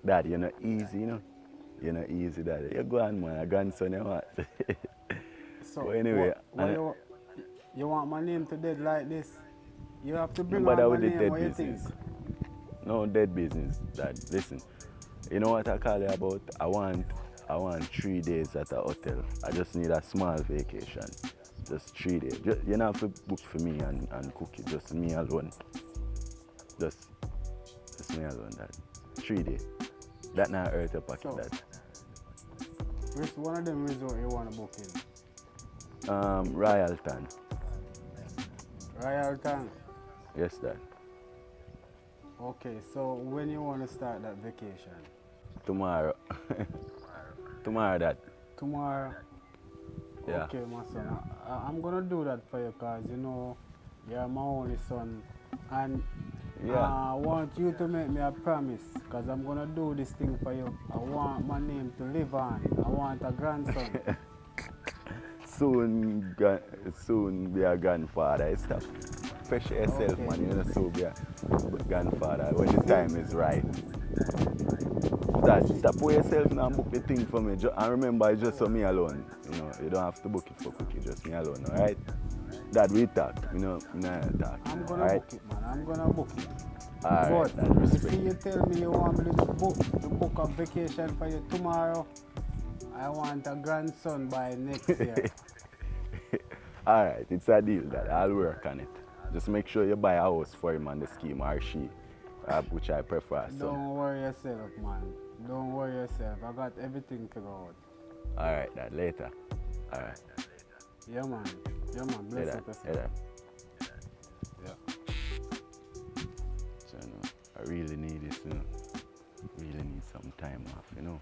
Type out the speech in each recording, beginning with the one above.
Daddy, you're not easy, you know. You're not easy, daddy. You go on, man. A grandson, you want. But So anyway, what you want my name to dead like this? You have to no bring on bother my with the name. dead What you think? business. No dead business, dad. Listen, you know what I call it about? I want 3 days at a hotel. I just need a small vacation. Just 3 days. You don't have to book for me and Cookie. Just me alone. Just, just me alone, dad. 3 days. That not hurt your pocket, So, dad. which one of them resort you want to book in? Royalton. Royalton. Yes, dad. Okay, so when you want to start that vacation? Tomorrow. Tomorrow, dad. Tomorrow. Yeah. Okay, my son. I'm gonna do that for you, cause you know you're my only son, and Yeah. I want you to make me a promise, cause I'm gonna do this thing for you. I want my name to live on. I want a grandson. Soon be a grandfather. Stop pressure yourself, Okay. man. You're not so be a grandfather when the time is right. Dad, stop for yourself now and book the thing for me. And remember, it's just for me alone. You know, you don't have to book it for Cookie, just me alone, alright? Dad, we talk. You know, talk. I'm gonna Alright? book it, man. I'm gonna book it. Alright, But Dad, you respect. see, you tell me you want me to book a vacation for you tomorrow. I want a grandson by next year. Alright, it's a deal, Dad. I'll work on it. Just make sure you buy a house for him on the scheme or she, which I prefer, son. Don't worry yourself, man. Don't worry yourself. I got everything figured out. Alright, Dad, later. Alright. Yeah, man. Yeah, man. Bless Later. you, person. Later. Yeah. So, you know, I really need this, you know. Really need some time off, you know.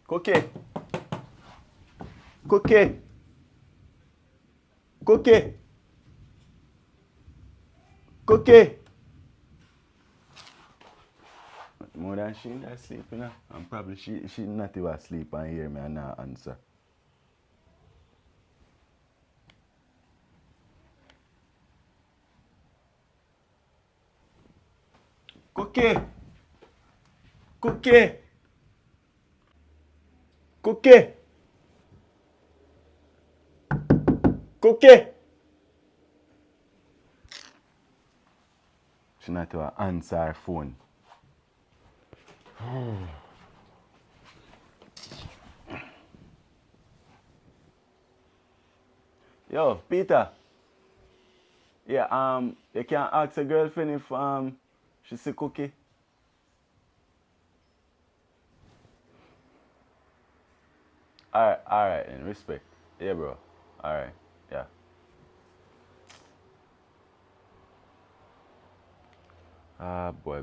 Cookie. Cookie. Cookie. Cookie. More than she not asleep, you know. And probably she not even asleep and hear me and not answer. Cookie. Cookie. Cookie. Cookie. She not even answer her phone. Yo, Peter. Yeah, you can ask a girlfriend if she see Cookie. Alright, and respect. Yeah, bro. Alright, yeah. Ah, boy.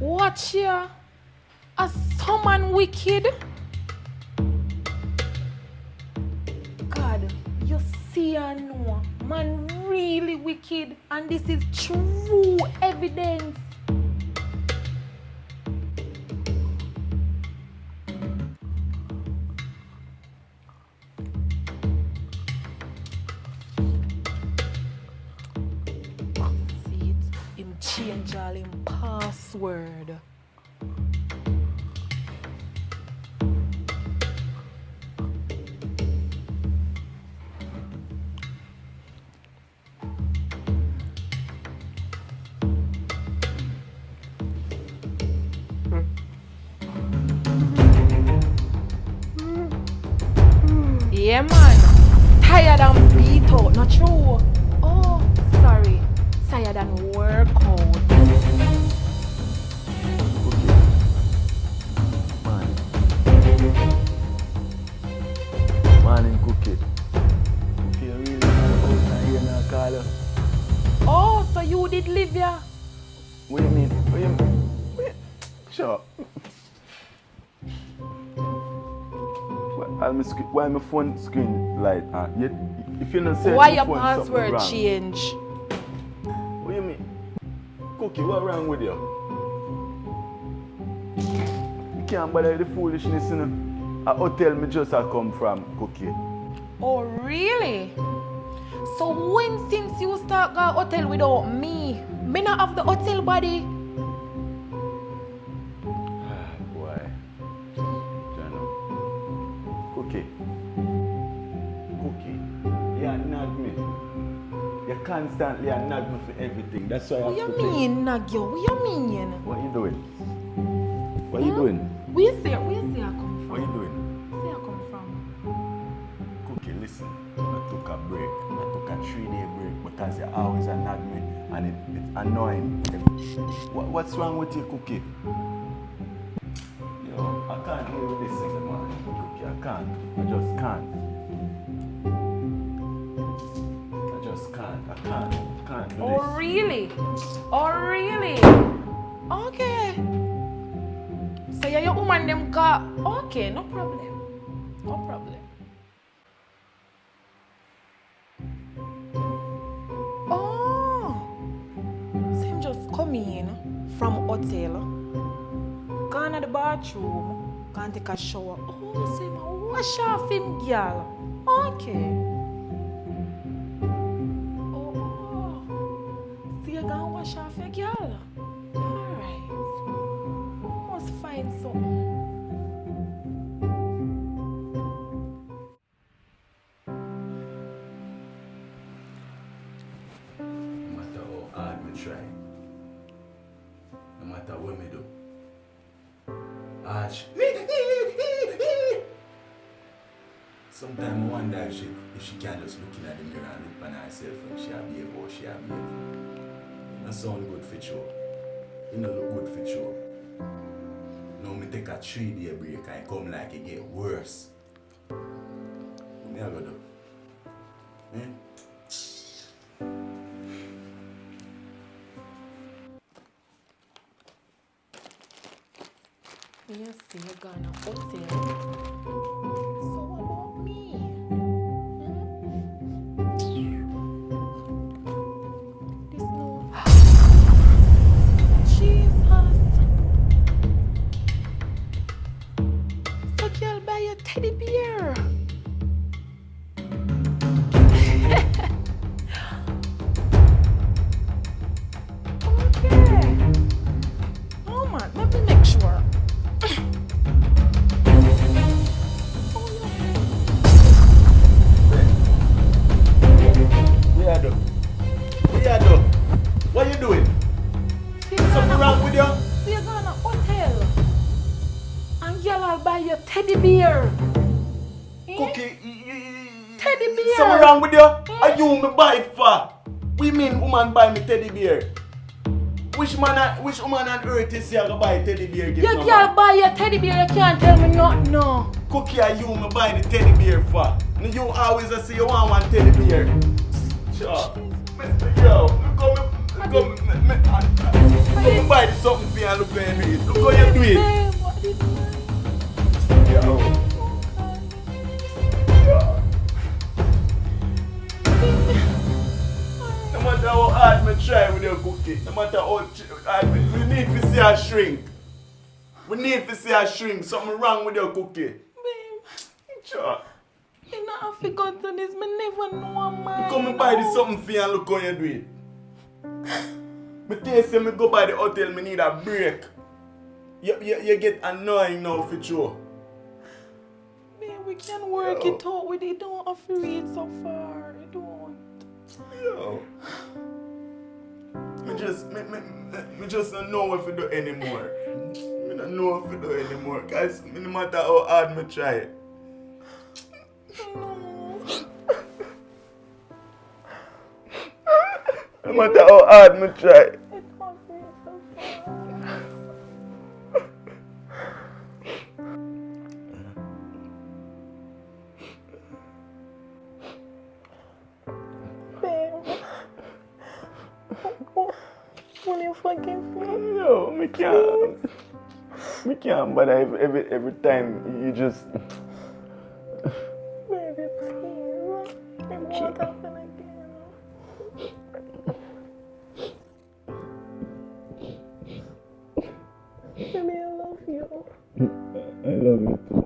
Watch ya, a someone wicked. God, you see and know, man really wicked, and this is true evidence. See it, him change all him password. Yeah, man. Tired and beat out, not true. Oh, sorry. Tired and work out. Morning, Cookie. Cookie, you really out here now, Carla? Oh, so you did live here? What do you mean? Sure. Why my phone screen light? If you don't say Why my your phone, password something wrong. change? What do you mean? Cookie, what wrong with you? You can't bother with the foolishness, you know. A hotel me just a come from, Cookie. Oh, really? So when since you start go hotel without me not have the hotel body? Boy. Cookie, you nag me. You constantly nag me for everything. That's why I What have you to pay. mean, Nagyo? What you mean? What you doing? What you doing? Where you say I come from? What you doing? Where I come from? Cookie, listen. I took a break. I took a 3-day break because you always nag me and it's annoying. What's wrong with you, Cookie? Yo, I can't deal with this anymore, Cookie. I can't. I just can't. I can't do this. Oh, really? Oh, really? Okay. So yeah, your woman them got... Okay, no problem. No problem. Oh. So him just come in from hotel, gone to the bathroom, gone take a shower. Oh, so him wash off him, girl. Okay. Wash off your girl. Alright. Must find something. No matter how hard me try, no matter what me do, sometimes I wonder if she can just look in the mirror and look at herself and she behave or she behave. That sound good for you. You know look good for you. Now me take a 3-day break and it come like it get worse. What me I gonna do? You see, you're gonna hotel. So what about me? This no. Jesus. So girl, buy your teddy bear. Okay. Oh man, let me make sure. bear. Cookie, Teddy bear. something wrong with you? Are you me buy it for? We mean woman buy me teddy bear. Which woman on earth is here to buy teddy bear? You can't buy your teddy bear, you can't tell me nothing, no. Cookie, are you me buy the teddy bear for? And you always say you want one teddy bear. Sure. Yo, come buy the something for you and look how you do it. Look how you do it. Yo. No matter how hard me try with your cookie, no matter how hard we need to see her shrink. We need to see her shrink. Something wrong with your cookie. Babe, Sure. you know how to go to this, me never know man. Come and buy the something for you and look how you do it. Me tell you, say me go by the hotel, me need a break. You get annoying now for sure. Babe, we can work it out with it. Don't have to read so far. Don't. Yo. Me just don't know what to do anymore. Me don't know what to do anymore. Guys, no matter how hard me try. No matter how hard me try. Will you forgive me? No, me can't. Me can't, but every time you just... Baby, please. It won't happen again. Baby, I love you. I love you too.